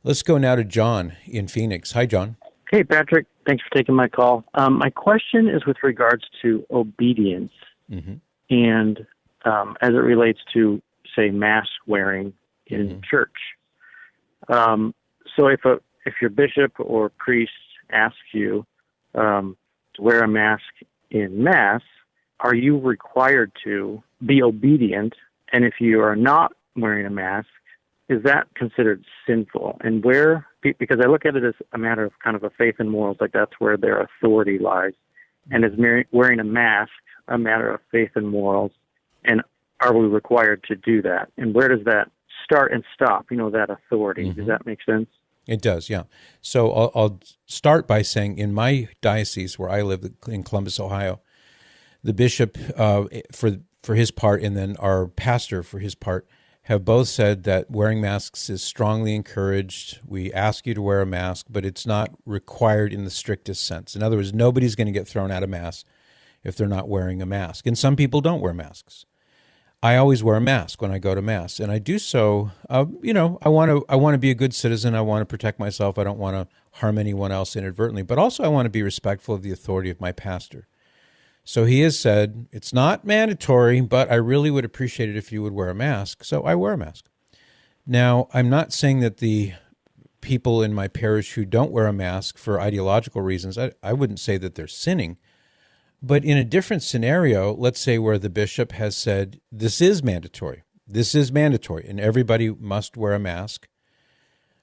Let's go now to John in Phoenix. Hi, John. Hey, Patrick. Thanks for taking my call. My question is with regards to obedience Mm-hmm. and as it relates to, say, mask wearing in church. So if your bishop or priest asks you to wear a mask in Mass, are you required to be obedient? And if you are not wearing a mask, is that considered sinful? And where, because I look at it as a matter of kind of a faith and morals, like that's where their authority lies. And is wearing a mask a matter of faith and morals? And are we required to do that? And where does that start and stop, that authority? Does that make sense? It does, yeah. So I'll start by saying in my diocese where I live in Columbus, Ohio, the bishop for his part and then our pastor for his part have both said that wearing masks is strongly encouraged. We ask you to wear a mask, but it's not required in the strictest sense. In other words, nobody's going to get thrown out of Mass if they're not wearing a mask. And some people don't wear masks. I always wear a mask when I go to Mass, and I do so, I want to be a good citizen. I want to protect myself. I don't want to harm anyone else inadvertently, but also I want to be respectful of the authority of my pastor. So he has said, it's not mandatory, but I really would appreciate it if you would wear a mask. So I wear a mask. Now, I'm not saying that the people in my parish who don't wear a mask for ideological reasons, I wouldn't say that they're sinning. But in a different scenario, let's say where the bishop has said, this is mandatory, and everybody must wear a mask,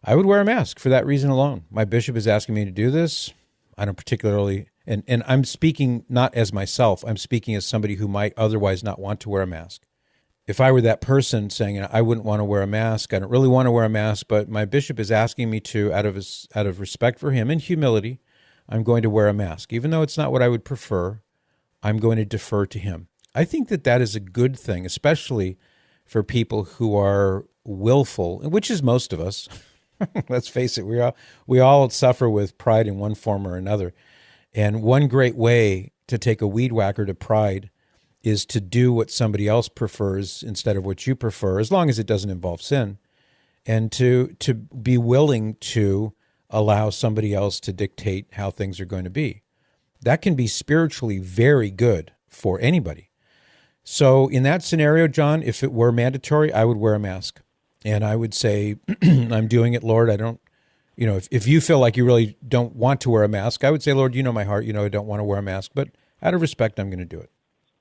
I would wear a mask for that reason alone. My bishop is asking me to do this. I don't particularly, and I'm speaking not as myself, I'm speaking as somebody who might otherwise not want to wear a mask. If I were that person saying, I wouldn't want to wear a mask, I don't really want to wear a mask, but my bishop is asking me to, out of respect for him and humility, I'm going to wear a mask. Even though it's not what I would prefer, I'm going to defer to him. I think that is a good thing, especially for people who are willful, which is most of us. Let's face it, we all suffer with pride in one form or another. And one great way to take a weed whacker to pride is to do what somebody else prefers instead of what you prefer, as long as it doesn't involve sin, and to be willing to allow somebody else to dictate how things are going to be. That can be spiritually very good for anybody. So in that scenario, John, if it were mandatory, I would wear a mask. And I would say, I'm doing it, Lord. I don't, if you feel like you really don't want to wear a mask, I would say, Lord, you know my heart. I don't want to wear a mask, but out of respect, I'm going to do it.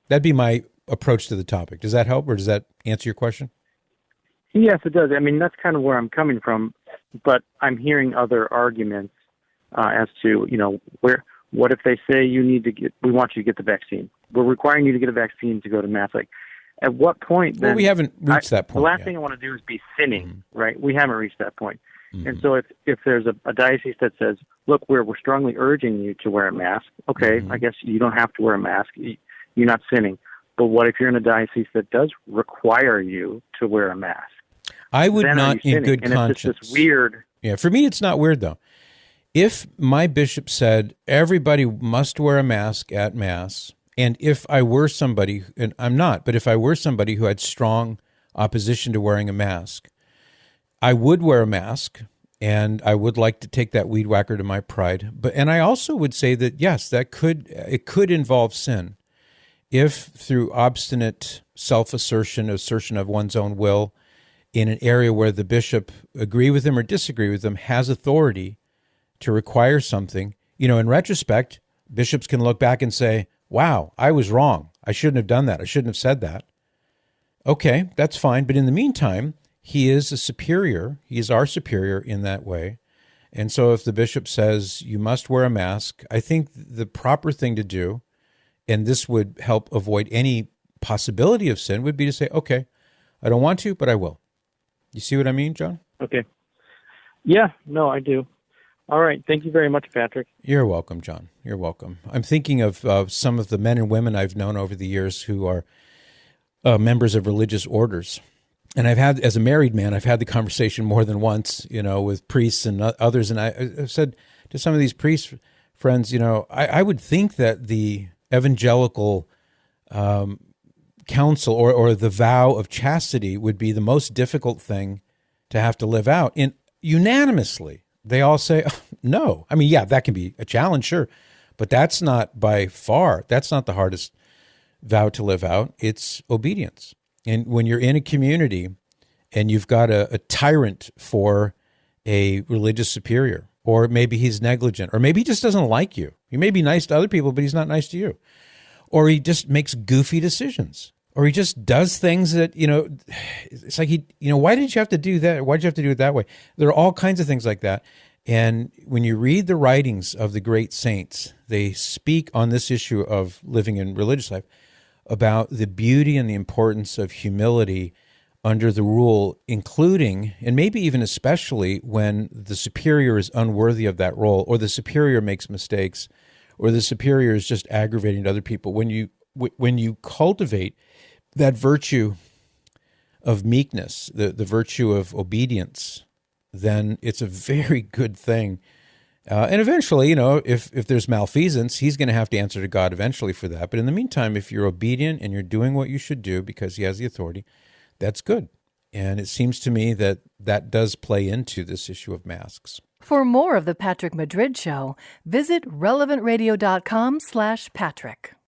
That'd be my approach to the topic. Does that help, or does that answer your question? Yes, it does. I mean, that's kind of where I'm coming from, but I'm hearing other arguments as to, what if they say we want you to get the vaccine? We're requiring you to get a vaccine to go to Mass. Like, at what point then? Well, we haven't reached that point The last yet. thing I want to do is be sinning, right? We haven't reached that point. Mm-hmm. And so if there's a diocese that says, look, we're strongly urging you to wear a mask, okay, I guess you don't have to wear a mask. You're not sinning. But what if you're in a diocese that does require you to wear a mask? I would then not, in good and conscience. It's just this weird. Yeah, for me, it's not weird, though. If my bishop said everybody must wear a mask at Mass, and if I were somebody, and I'm not, but if I were somebody who had strong opposition to wearing a mask, I would wear a mask, and I would like to take that weed whacker to my pride. And I also would say that, yes, it could involve sin. If through obstinate self-assertion of one's own will, in an area where the bishop, agree with him or disagree with him, has authority to require something, in retrospect, bishops can look back and say, wow, I was wrong. I shouldn't have done that. I shouldn't have said that. Okay, that's fine. But in the meantime, he is a superior. He is our superior in that way. And so if the bishop says you must wear a mask, I think the proper thing to do, and this would help avoid any possibility of sin, would be to say, okay, I don't want to, but I will. You see what I mean, John? Okay. Yeah, no, I do. All right. Thank you very much, Patrick. You're welcome, John. You're welcome. I'm thinking of some of the men and women I've known over the years who are members of religious orders. And as a married man, I've had the conversation more than once, with priests and others. And I've said to some of these priest friends, I would think that the evangelical counsel or the vow of chastity would be the most difficult thing to have to live out. unanimously, they all say, "Oh, no." I mean, yeah, that can be a challenge, sure, but that's not by far, that's not the hardest vow to live out. It's obedience. And when you're in a community and you've got a tyrant for a religious superior, or maybe he's negligent, or maybe he just doesn't like you. He may be nice to other people, but he's not nice to you. Or he just makes goofy decisions, or he just does things that, it's like why did you have to do that? Why did you have to do it that way? There are all kinds of things like that. And when you read the writings of the great saints, they speak on this issue of living in religious life about the beauty and the importance of humility under the rule, including, and maybe even especially, when the superior is unworthy of that role, or the superior makes mistakes, or the superior is just aggravating to other people. When you cultivate that virtue of meekness, the virtue of obedience, then it's a very good thing. And eventually, if there's malfeasance, he's going to have to answer to God eventually for that. But in the meantime, if you're obedient and you're doing what you should do because he has the authority, that's good. And it seems to me that that does play into this issue of masks. For more of the Patrick Madrid Show, visit relevantradio.com/Patrick.